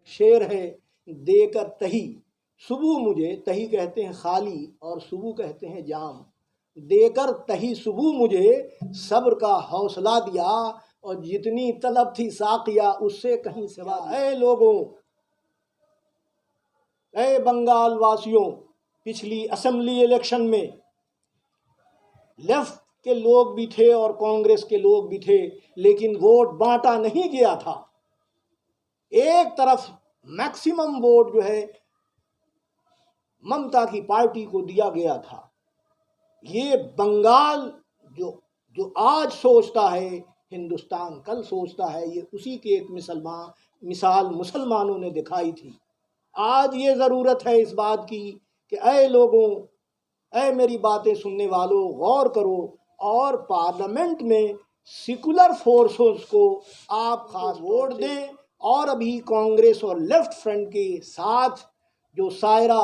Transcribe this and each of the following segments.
शेर है, देकर तही सुबह मुझे, तही कहते हैं खाली और सुबह कहते हैं जाम, देकर तही सुबह मुझे सब्र का हौसला दिया और जितनी तलब थी साकिया उससे कहीं सिवा। ऐ लोगों, ऐ बंगाल वासियों, पिछली असेंबली इलेक्शन में लेफ्ट के लोग भी थे और कांग्रेस के लोग भी थे, लेकिन वोट बांटा नहीं गया था। एक तरफ मैक्सिमम वोट जो है ममता की पार्टी को दिया गया था। ये बंगाल जो जो आज सोचता है हिंदुस्तान कल सोचता है, ये उसी की एक मिसाल मुसलमानों ने दिखाई थी। आज ये ज़रूरत है इस बात की कि ऐ लोगों, ऐ मेरी बातें सुनने वालों, गौर करो और पार्लियामेंट में सेकुलर फोर्सेस को आप खास वोट दें और अभी कांग्रेस और लेफ्ट फ्रंट के साथ जो सायरा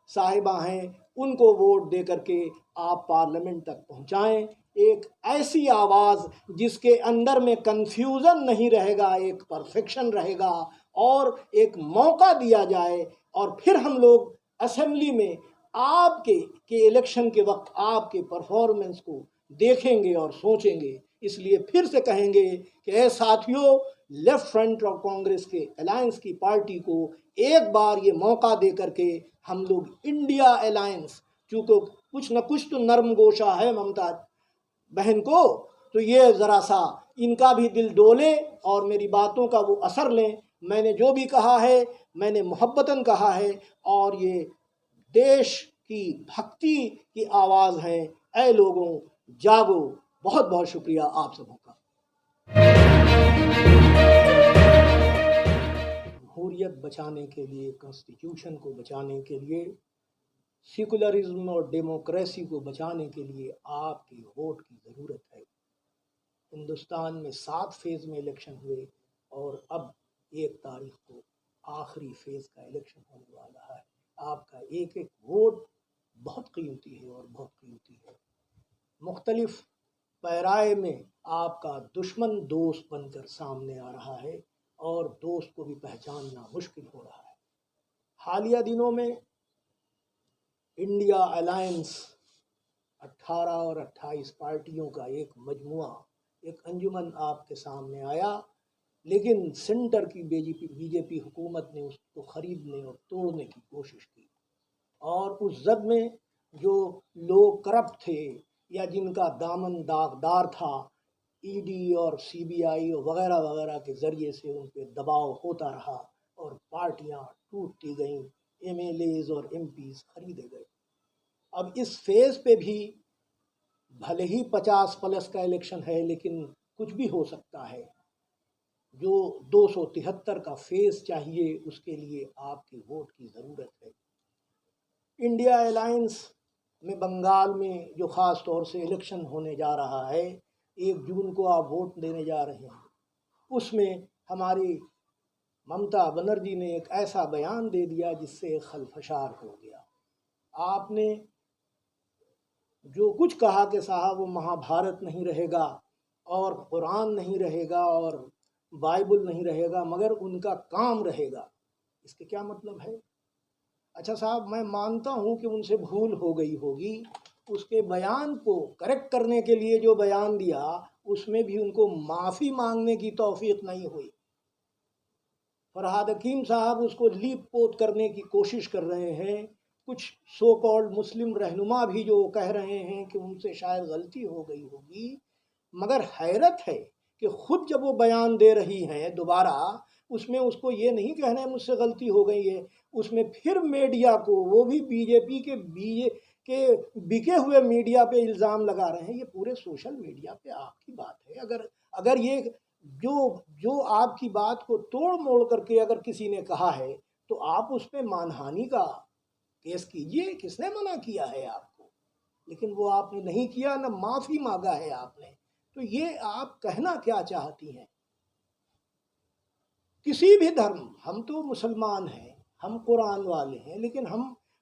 साहिबा हैं उनको वोट दे करके आप पार्लियामेंट तक पहुंचाएं। एक ऐसी आवाज़ जिसके अंदर में कंफ्यूजन नहीं रहेगा, एक परफेक्शन रहेगा और एक मौका दिया जाए और फिर हम लोग असेंबली में आपके इलेक्शन के वक्त आपके परफॉर्मेंस को देखेंगे और सोचेंगे। इसलिए फिर से कहेंगे कि ऐ साथियों, लेफ्ट फ्रंट और कांग्रेस के अलायंस की पार्टी को एक बार ये मौका दे करके हम लोग इंडिया अलायंस, चूँकि कुछ न कुछ तो नर्म गोशा है ममता बहन को, तो ये ज़रा सा इनका भी दिल डोले और मेरी बातों का वो असर लें। मैंने जो भी कहा है मैंने मोहब्बतन कहा है और ये देश की भक्ति की आवाज़ है। ऐ लोगों जागो। बहुत बहुत शुक्रिया आप सबों का। जमहूरियत बचाने के लिए, कॉन्स्टिट्यूशन को बचाने के लिए, सेकुलरिज्म और डेमोक्रेसी को बचाने के लिए आपकी वोट की ज़रूरत है। हिंदुस्तान में 7 फेज़ में इलेक्शन हुए और अब 1 तारीख को आखिरी फेज़ का इलेक्शन होने वाला है। आपका एक एक वोट बहुत कीमती है और बहुत कीमती है। मुख्तलिफ पैराए में आपका दुश्मन दोस्त बनकर सामने आ रहा है और दोस्त को भी पहचानना मुश्किल हो रहा है। हालिया दिनों में इंडिया अलायंस 18 और 28 पार्टियों का एक मजमुआ, एक अंजुमन आपके सामने आया, लेकिन सेंटर की बीजेपी हुकूमत ने उसको ख़रीदने और तोड़ने की कोशिश की और उस जद में जो लोग करप्ट थे या जिनका दामन दागदार था, ईडी और सीबीआई वगैरह वगैरह के ज़रिए से उन पर दबाव होता रहा और पार्टियां टूटती गईं, एमएलएज और एमपीज खरीदे गए। अब इस फेज़ पे भी भले ही 50 प्लस का इलेक्शन है, लेकिन कुछ भी हो सकता है। जो 273 का फेज़ चाहिए उसके लिए आपके वोट की ज़रूरत है। इंडिया अलायंस में बंगाल में जो ख़ास तौर से इलेक्शन होने जा रहा है, 1 जून को आप वोट देने जा रहे हैं, उसमें हमारी ममता बनर्जी ने एक ऐसा बयान दे दिया जिससे खलफशार हो गया। आपने जो कुछ कहा कि साहब वो महाभारत नहीं रहेगा और कुरान नहीं रहेगा और बाइबल नहीं रहेगा, मगर उनका काम रहेगा, इसके क्या मतलब है? अच्छा साहब, मैं मानता हूँ कि उनसे भूल हो गई होगी, उसके बयान को करेक्ट करने के लिए जो बयान दिया उसमें भी उनको माफ़ी मांगने की तौफीक नहीं हुई। फरहाद हकीम साहब उसको लीप पोत करने की कोशिश कर रहे हैं। कुछ सो कॉल्ड मुस्लिम रहनुमा भी जो कह रहे हैं कि उनसे शायद गलती हो गई होगी, मगर हैरत है कि खुद जब वो बयान दे रही हैं दोबारा, उसमें उसको ये नहीं कहना है मुझसे गलती हो गई है, उसमें फिर मीडिया को, वो भी बीजेपी के बिके हुए मीडिया पे इल्ज़ाम लगा रहे हैं। ये पूरे सोशल मीडिया पे आपकी बात है। अगर ये जो जो आपकी बात को तोड़ मोड़ करके अगर किसी ने कहा है तो आप उस पर मानहानि का केस कीजिए। किसने मना किया है आपको? लेकिन वो आपने नहीं किया, ना माफ़ी मांगा है आपने। तो ये आप कहना क्या चाहती हैं? किसी भी धर्म, हम तो मुसलमान हैं, हम कुरान वाले हैं, लेकिन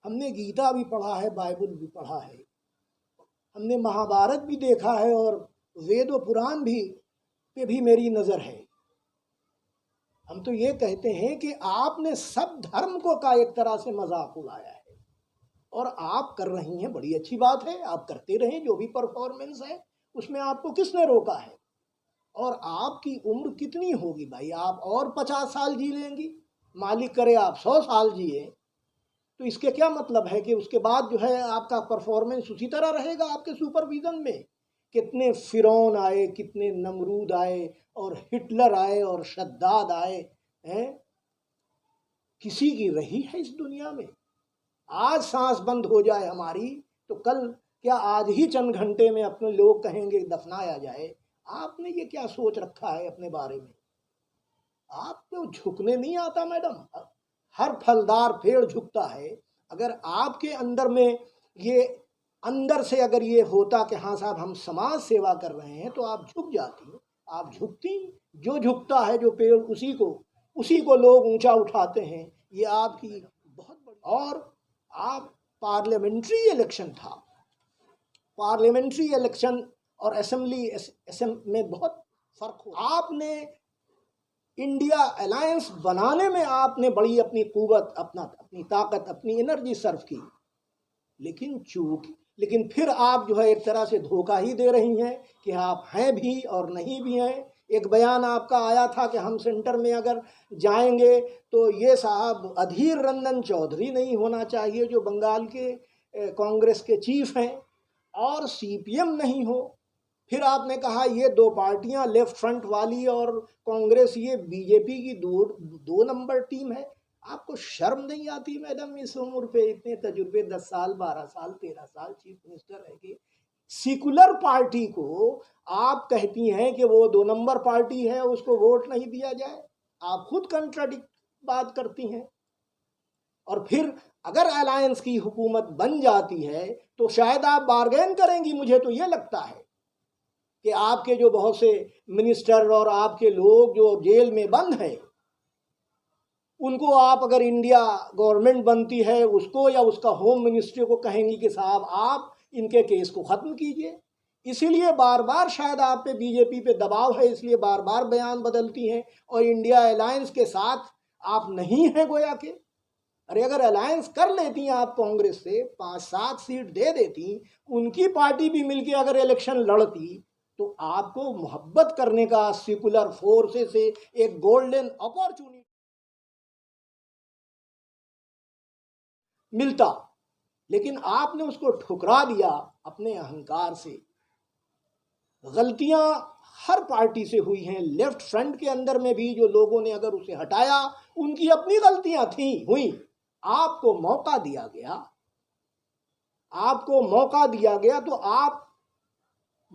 हमने गीता भी पढ़ा है, बाइबल भी पढ़ा है, हमने महाभारत भी देखा है और वेद और पुराण भी पे भी मेरी नज़र है। हम तो ये कहते हैं कि आपने सब धर्म को का एक तरह से मजाक उड़ाया है, और आप कर रही हैं, बड़ी अच्छी बात है, आप करते रहें, जो भी परफॉर्मेंस है उसमें आपको किसने रोका है। और आपकी उम्र कितनी होगी भाई, आप और 50 साल जी लेंगी, मालिक करे आप 100 साल जिए, तो इसके क्या मतलब है कि उसके बाद जो है आपका परफॉर्मेंस उसी तरह रहेगा आपके सुपरविजन में। कितने फिरौन आए, कितने नमरूद आए, और हिटलर आए, और शद्दाद आए हैं, किसी की रही है इस दुनिया में। आज सांस बंद हो जाए हमारी तो कल क्या, आज ही चंद घंटे में अपने लोग कहेंगे दफनाया जाए। आपने ये क्या सोच रखा है अपने बारे में? आपको झुकने नहीं आता मैडम। हर फलदार पेड़ झुकता है। अगर आपके अंदर में ये, अंदर से अगर ये होता कि हाँ साहब हम समाज सेवा कर रहे हैं, तो आप झुक जाती, आप झुकती। जो झुकता है जो पेड़, उसी को लोग ऊंचा उठाते हैं। ये आपकी बहुत बड़ी। और आप, पार्लियामेंट्री इलेक्शन था, पार्लियामेंट्री इलेक्शन और असेंबली में बहुत फर्क हो। आपने इंडिया अलायंस बनाने में आपने बड़ी अपनी कुव्वत, अपनी ताकत, अपनी एनर्जी सर्व की, लेकिन फिर आप जो है एक तरह से धोखा ही दे रही हैं कि आप हैं भी और नहीं भी हैं। एक बयान आपका आया था कि हम सेंटर में अगर जाएंगे तो ये साहब अधीर रंजन चौधरी नहीं होना चाहिए जो बंगाल के कांग्रेस के चीफ हैं, और सीपीएम नहीं हो। फिर आपने कहा ये दो पार्टियां लेफ्ट फ्रंट वाली और कांग्रेस, ये बीजेपी की दो नंबर टीम है। आपको शर्म नहीं आती मैडम? इस उम्र पे इतने तजुर्बे, 10 साल 12 साल 13 साल चीफ मिनिस्टर रह गए, सेकुलर पार्टी को आप कहती हैं कि वो 2 नंबर पार्टी है, उसको वोट नहीं दिया जाए। आप खुद कंट्राडिक्ट बात करती हैं। और फिर अगर अलायंस की हुकूमत बन जाती है तो शायद आप बार्गेन करेंगी। मुझे तो ये लगता है कि आपके जो बहुत से मिनिस्टर और आपके लोग जो जेल में बंद हैं, उनको आप अगर इंडिया गवर्नमेंट बनती है उसको या उसका होम मिनिस्ट्री को कहेंगी कि साहब आप इनके केस को ख़त्म कीजिए। इसीलिए बार बार शायद आप पे बीजेपी पे दबाव है, इसलिए बार बार बयान बदलती हैं। और इंडिया अलायंस के साथ आप नहीं हैं गोया के। अरे अगर अलायंस कर लेती हैं आप कांग्रेस से, 5-7 सीट दे देती, उनकी पार्टी भी मिलके अगर इलेक्शन लड़ती, तो आपको मोहब्बत करने का सेकुलर फोर्सेस से एक गोल्डन अपॉर्चुनिटी मिलता। लेकिन आपने उसको ठुकरा दिया अपने अहंकार से। गलतियां हर पार्टी से हुई हैं। लेफ्ट फ्रंट के अंदर में भी जो लोगों ने अगर उसे हटाया, उनकी अपनी गलतियां हुई। आपको मौका दिया गया तो आप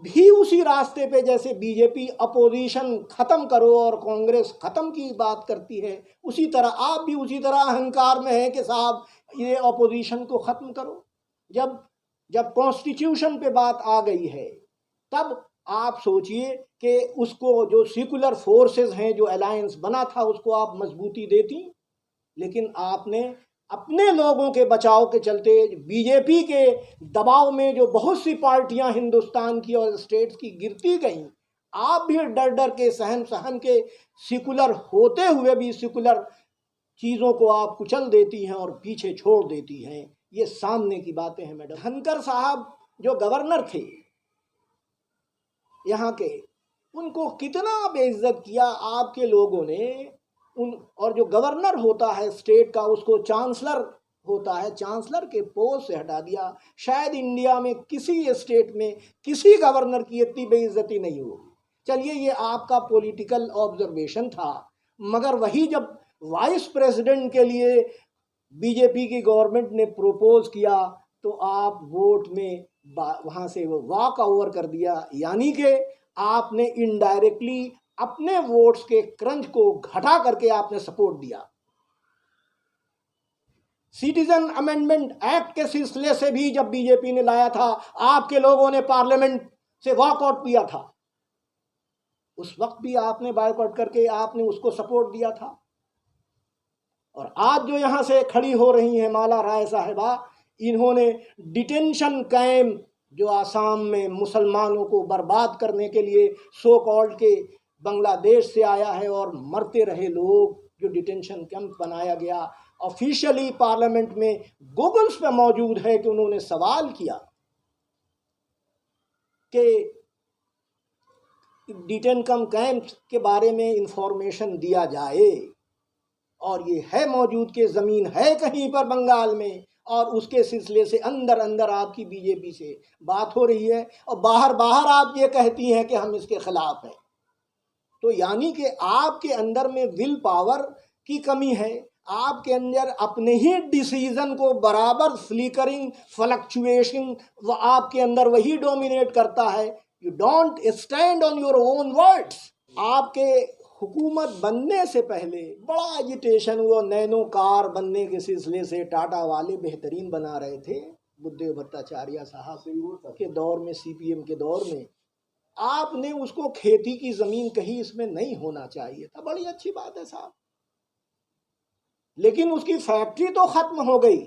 भी उसी रास्ते पे, जैसे बीजेपी अपोजिशन खत्म करो और कांग्रेस खत्म की बात करती है, उसी तरह आप भी उसी तरह अहंकार में हैं कि साहब ये अपोजिशन को खत्म करो। जब कॉन्स्टिट्यूशन पे बात आ गई है, तब आप सोचिए कि उसको, जो सेकुलर फोर्सेस हैं, जो अलायंस बना था, उसको आप मजबूती देती। लेकिन आपने अपने लोगों के बचाव के चलते, बीजेपी के दबाव में जो बहुत सी पार्टियां हिंदुस्तान की और स्टेट्स की गिरती गईं, आप भी डर डर के, सहम के, सेकुलर होते हुए भी सेकुलर चीज़ों को आप कुचल देती हैं और पीछे छोड़ देती हैं। ये सामने की बातें हैं मैडम। धनखड़ साहब जो गवर्नर थे यहाँ के, उनको कितना बेइज्जत किया आपके लोगों ने। और जो गवर्नर होता है स्टेट का, उसको चांसलर होता है, चांसलर के पोस्ट से हटा दिया। शायद इंडिया में किसी स्टेट में किसी गवर्नर की इतनी बेइज्जती नहीं होगी। चलिए ये आपका पॉलिटिकल ऑब्जर्वेशन था, मगर वही जब वाइस प्रेसिडेंट के लिए बीजेपी की गवर्नमेंट ने प्रपोज किया, तो आप वोट में वहाँ से वॉक ओवर कर दिया। यानी कि आपने इनडायरेक्टली अपने वोट्स के क्रंच को घटा करके आपने सपोर्ट दिया। सिटीजन अमेंडमेंट एक्ट के सिलसिले से भी जब बीजेपी ने लाया था, आपके लोगों ने पार्लियामेंट से वॉकआउट किया था। उस वक्त भी आपने बायकॉट करके आपने उसको सपोर्ट दिया था। और आज जो यहां से खड़ी हो रही हैं माला राय साहिबा, इन्होंने डिटेंशन कैंप जो आसाम में मुसलमानों को बर्बाद करने के लिए सो कॉल्ड के बांग्लादेश से आया है और मरते रहे लोग, जो डिटेंशन कैंप बनाया गया। ऑफिशियली पार्लियामेंट में गूगल्स पे मौजूद है कि उन्होंने सवाल किया कि डिटेंशन कैंप के बारे में इंफॉर्मेशन दिया जाए, और ये है मौजूद कि ज़मीन है कहीं पर बंगाल में, और उसके सिलसिले से अंदर अंदर आपकी बीजेपी से बात हो रही है और बाहर बाहर आप ये कहती हैं कि हम इसके खिलाफ हैं। तो यानी कि आपके अंदर में विल पावर की कमी है, आपके अंदर अपने ही डिसीजन को बराबर फ्लिकरिंग फ्लक्चुएशन आपके अंदर वही डोमिनेट करता है। You don't stand on your own words. आपके हुकूमत बनने से पहले बड़ा एजिटेशन हुआ, नैनो कार बनने के सिलसिले से टाटा वाले बेहतरीन बना रहे थे, बुद्धदेव भट्टाचार्य साहब के दौर में, सीपीएम के दौर में। आपने उसको खेती की जमीन कही इसमें नहीं होना चाहिए था, बड़ी अच्छी बात है साहब, लेकिन उसकी फैक्ट्री तो खत्म हो गई,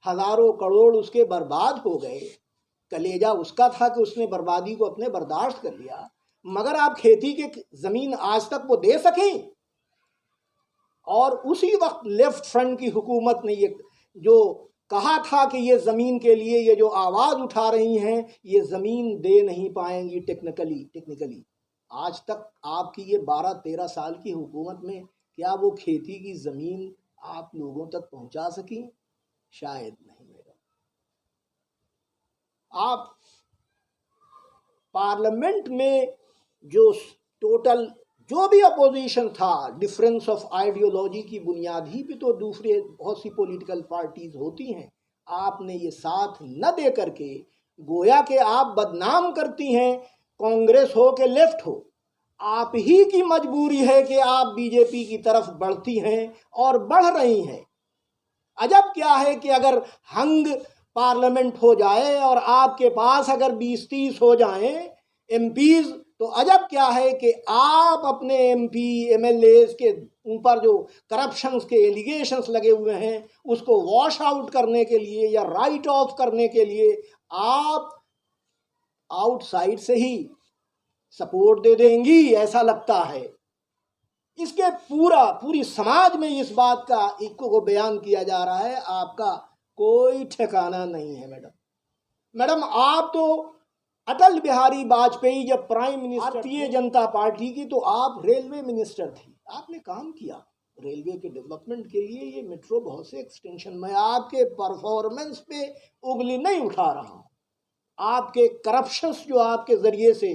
हजारों करोड़ उसके बर्बाद हो गए। कलेजा उसका था कि उसने बर्बादी को अपने बर्दाश्त कर लिया, मगर आप खेती की जमीन आज तक वो दे सकें? और उसी वक्त लेफ्ट फ्रंट की हुकूमत ने ये जो कहा था कि ये ज़मीन के लिए ये जो आवाज़ उठा रही हैं, ये ज़मीन दे नहीं पाएंगी टेक्निकली। आज तक आपकी ये 12-13 साल की हुकूमत में क्या वो खेती की ज़मीन आप लोगों तक पहुंचा सकी? शायद नहीं। मेरा आप पार्लियामेंट में जो टोटल जो भी अपोजिशन था, डिफरेंस ऑफ आइडियोलॉजी की बुनियाद ही पे तो दूसरे बहुत सी पॉलिटिकल पार्टीज होती हैं, आपने ये साथ न दे करके गोया के आप बदनाम करती हैं, कांग्रेस हो के लेफ्ट हो, आप ही की मजबूरी है कि आप बीजेपी की तरफ बढ़ती हैं और बढ़ रही हैं। अजब क्या है कि अगर हंग पार्लियामेंट हो जाए और आपके पास अगर 20-30 हो जाएं एमपीज, तो अजब क्या है कि आप अपने एमपी एमएलए के ऊपर जो करप्शंस के एलिगेशंस लगे हुए हैं उसको वॉश आउट करने के लिए या राइट ऑफ करने के लिए आप आउटसाइड से ही सपोर्ट दे देंगी, ऐसा लगता है। इसके पूरी समाज में इस बात का को बयान किया जा रहा है, आपका कोई ठिकाना नहीं है। मैडम आप तो अटल बिहारी वाजपेयी जब prime minister Bharatiya Janata party की, तो आप रेलवे मिनिस्टर थी, आपने काम किया रेलवे के डेवलपमेंट के लिए। ये मेट्रो बहुत से एक्सटेंशन में आपके परफॉर्मेंस पे उंगली नहीं उठा रहा हूँ, आपके करप्शंस जो आपके जरिए से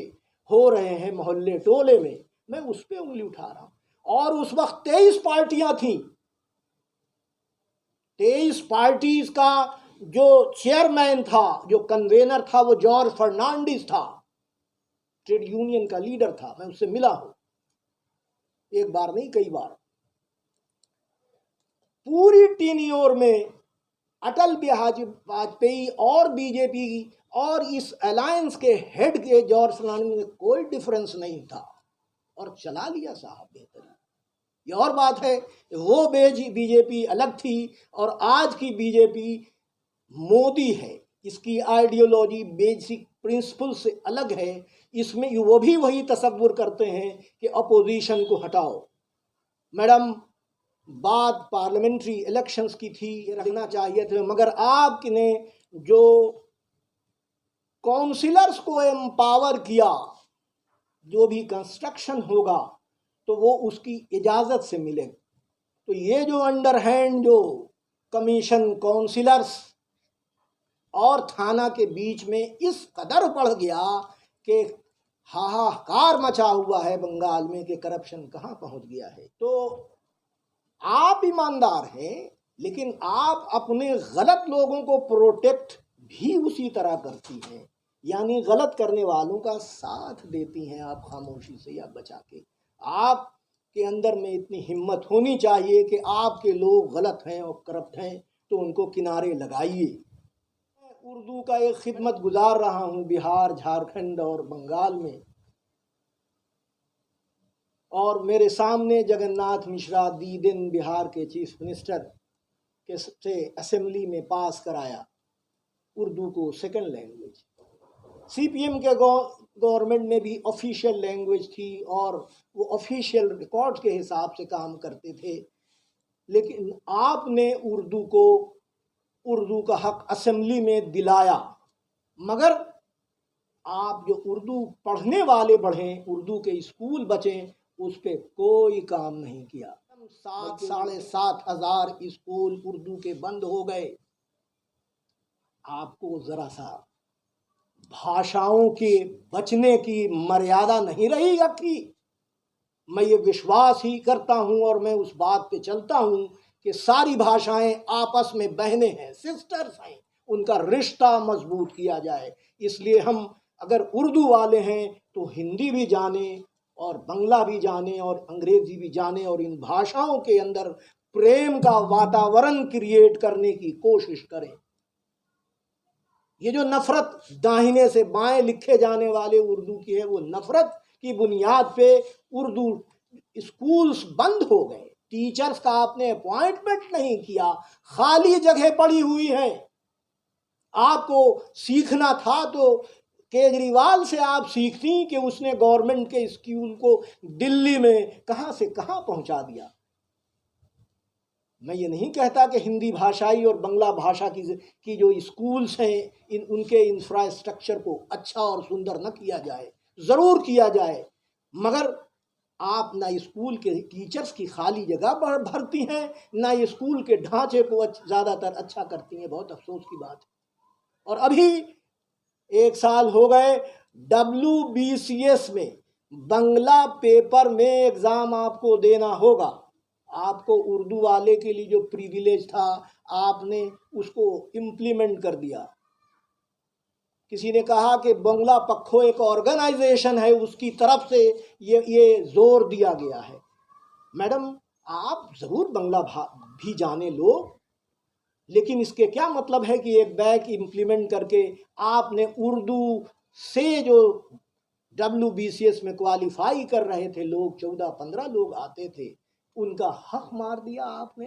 हो रहे हैं मोहल्ले टोले में, मैं उस पर उंगली उठा रहा हूँ। और उस वक्त 23 पार्टियां थी, 23 पार्टीज का जो चेयरमैन था, जो कन्वेनर था, वो जॉर्ज फर्नांडिस था, ट्रेड यूनियन का लीडर था। मैं उससे मिला हूं, एक बार नहीं कई बार। पूरी टीनियोर में अटल बिहारी वाजपेयी और बीजेपी और इस अलायंस के हेड के जॉर्ज फर्नांडिस में कोई डिफरेंस नहीं था और चला लिया साहब बेहतरीन। ये और बात है, वो बीजेपी अलग थी और आज की बीजेपी मोदी है, इसकी आइडियोलॉजी बेसिक प्रिंसिपल से अलग है। इसमें वो भी वही तसव्वुर करते हैं कि अपोजिशन को हटाओ। मैडम बात पार्लियामेंट्री इलेक्शंस की थी, रखना चाहिए थे, मगर आपने जो काउंसिलर्स को एम्पावर किया, जो भी कंस्ट्रक्शन होगा तो वो उसकी इजाज़त से मिले। तो ये जो अंडरहैंड जो कमीशन काउंसिलर्स और थाना के बीच में इस कदर बढ़ गया कि हाहाकार मचा हुआ है बंगाल में कि करप्शन कहाँ पहुँच गया है। तो आप ईमानदार हैं, लेकिन आप अपने गलत लोगों को प्रोटेक्ट भी उसी तरह करती हैं, यानी गलत करने वालों का साथ देती हैं आप खामोशी से या बचा के। आपके अंदर में इतनी हिम्मत होनी चाहिए कि आपके लोग गलत हैं और करप्ट हैं तो उनको किनारे लगाइए। मैं उर्दू का एक खिदमत गुजार रहा हूँ बिहार, झारखंड और बंगाल में, और मेरे सामने जगन्नाथ मिश्रा दिन बिहार के चीफ मिनिस्टर के से असेंबली में पास कराया उर्दू को सेकंड लैंग्वेज। सीपीएम के गवर्नमेंट में भी ऑफिशियल लैंग्वेज थी और वो ऑफिशियल रिकॉर्ड्स के हिसाब से काम करते थे। लेकिन आपने उर्दू का हक असेंबली में दिलाया, मगर आप जो उर्दू पढ़ने वाले बढ़ें, उर्दू के स्कूल बचें, उस पर कोई काम नहीं किया। 7,500 स्कूल उर्दू के बंद हो गए। आपको जरा सा भाषाओं के बचने की मर्यादा नहीं रही अब की। मैं ये विश्वास ही करता हूँ और मैं उस बात पे चलता हूँ कि सारी भाषाएं आपस में बहनें हैं, सिस्टर्स हैं, उनका रिश्ता मजबूत किया जाए। इसलिए हम अगर उर्दू वाले हैं तो हिंदी भी जाने और बंगला भी जाने और अंग्रेजी भी जाने और इन भाषाओं के अंदर प्रेम का वातावरण क्रिएट करने की कोशिश करें। ये जो नफरत दाहिने से बाएं लिखे जाने वाले उर्दू की है, वो नफरत की बुनियाद पे उर्दू स्कूल्स बंद हो गए। टीचर्स का आपने अपॉइंटमेंट नहीं किया, खाली जगह पड़ी हुई है। आपको सीखना था तो केजरीवाल से आप सीखती कि उसने गवर्नमेंट के स्कूल को दिल्ली में कहां से कहां पहुंचा दिया। मैं ये नहीं कहता कि हिंदी भाषाई और बंगला भाषा की जो स्कूल्स हैं उनके इंफ्रास्ट्रक्चर को अच्छा और सुंदर न किया जाए, ज़रूर किया जाए, मगर आप ना स्कूल के टीचर्स की खाली जगह भरती हैं, ना स्कूल के ढांचे को ज़्यादातर अच्छा करती हैं। बहुत अफसोस की बात है। और अभी 1 साल हो गए, WBCS में बंगला पेपर में एग्ज़ाम आपको देना होगा। आपको उर्दू वाले के लिए जो प्रिविलेज था, आपने उसको इम्प्लीमेंट कर दिया। किसी ने कहा कि बंगला पखो एक ऑर्गेनाइजेशन है, उसकी तरफ से ये जोर दिया गया है। मैडम, आप ज़रूर बंगला भी जाने लो, लेकिन इसके क्या मतलब है कि एक बैच इम्प्लीमेंट करके आपने उर्दू से जो WBCS में क्वालिफाई कर रहे थे लोग, 14-15 लोग आते थे, उनका हक मार दिया आपने।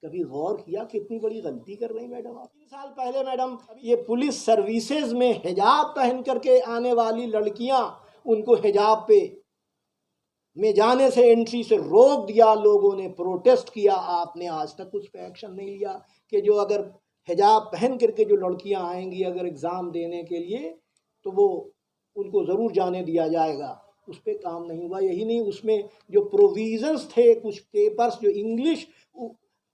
कभी गौर किया कितनी बड़ी गलती कर रही मैडम आप? 3 साल पहले मैडम ये पुलिस सर्विसेज में हिजाब पहन करके आने वाली लड़कियां, उनको हिजाब पे में जाने से, एंट्री से रोक दिया। लोगों ने प्रोटेस्ट किया, आपने आज तक उस पर एक्शन नहीं लिया कि जो अगर हिजाब पहन करके जो लड़कियां आएंगी अगर एग्ज़ाम देने के लिए, तो वो उनको ज़रूर जाने दिया जाएगा। उस पर काम नहीं हुआ। यही नहीं, उसमें जो प्रोविज़न्स थे, कुछ पेपर्स जो इंग्लिश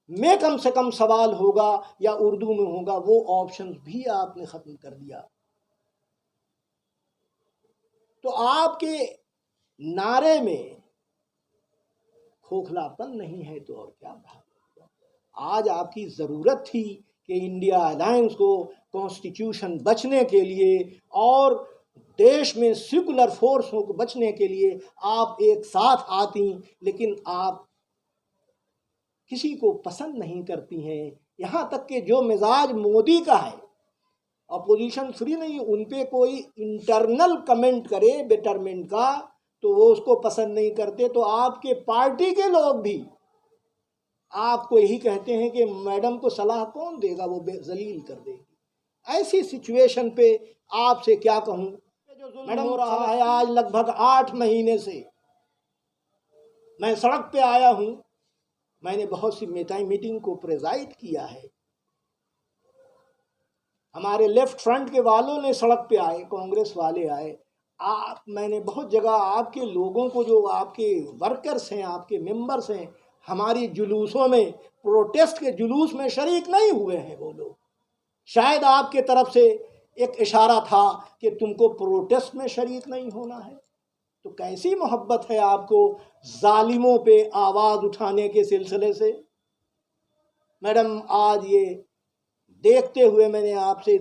में कम से कम सवाल होगा या उर्दू में होगा, वो ऑप्शन भी आपने ख़त्म कर दिया। तो आपके नारे में खोखलापन नहीं है तो और क्या बात। आज आपकी ज़रूरत थी कि इंडिया अलायंस को कॉन्स्टिट्यूशन बचने के लिए और देश में सेकुलर फोर्सों को बचने के लिए आप एक साथ आती, लेकिन आप किसी को पसंद नहीं करती हैं। यहाँ तक कि जो मिजाज मोदी का है, अपोजिशन फ्री नहीं, उन पे कोई इंटरनल कमेंट करे बेटरमेंट का तो वो उसको पसंद नहीं करते। तो आपके पार्टी के लोग भी आपको यही कहते हैं कि मैडम को सलाह कौन देगा, वो जलील कर देगी। ऐसी सिचुएशन पे आपसे क्या कहूँ, जो मैडम हो रहा है आज लगभग 8 महीने से मैं सड़क पे आया हूँ। मैंने बहुत सी मीटिंग को प्रेजाइड किया है। हमारे लेफ्ट फ्रंट के वालों ने सड़क पे आए, कांग्रेस वाले आए। मैंने बहुत जगह आपके लोगों को, जो आपके वर्कर्स हैं, आपके मेंबर्स हैं, हमारी जुलूसों में, प्रोटेस्ट के जुलूस में शरीक नहीं हुए हैं वो लोग। शायद आपके तरफ से एक इशारा था कि तुमको प्रोटेस्ट में शरीक नहीं होना है। तो कैसी मोहब्बत है आपको जालिमों पे आवाज़ उठाने के सिलसिले से। मैडम, आज ये देखते हुए मैंने आपसे